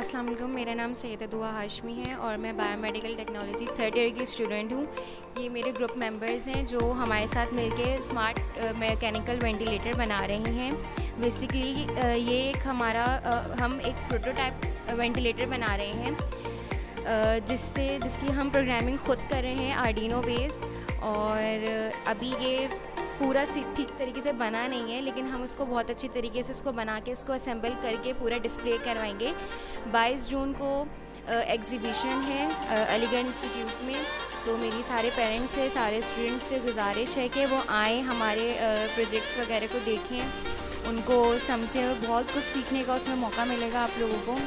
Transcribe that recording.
अस्सलाम वालेकुम, मेरा नाम सैयदा दुआ हाशमी है और मैं बायोमेडिकल टेक्नोलॉजी थर्ड ईयर की स्टूडेंट हूँ। ये मेरे ग्रुप मेंबर्स हैं जो हमारे साथ मिलके स्मार्ट मैकेनिकल वेंटिलेटर बना रहे हैं। बेसिकली ये एक हम एक प्रोटोटाइप वेंटिलेटर बना रहे हैं जिसकी हम प्रोग्रामिंग ख़ुद कर रहे हैं आर्डिनो बेस्ड। और अभी ये पूरा ठीक तरीके से बना नहीं है, लेकिन हम उसको बहुत अच्छी तरीके से इसको बना के इसको असेंबल करके पूरा डिस्प्ले करवाएंगे। 22 जून को एग्ज़िबिशन है अलीगढ़ इंस्टीट्यूट में। तो मेरी सारे पेरेंट्स से, सारे स्टूडेंट्स से गुजारिश है कि वो आएँ, हमारे प्रोजेक्ट्स वगैरह को देखें, उनको समझें और बहुत कुछ सीखने का उसमें मौका मिलेगा आप लोगों को।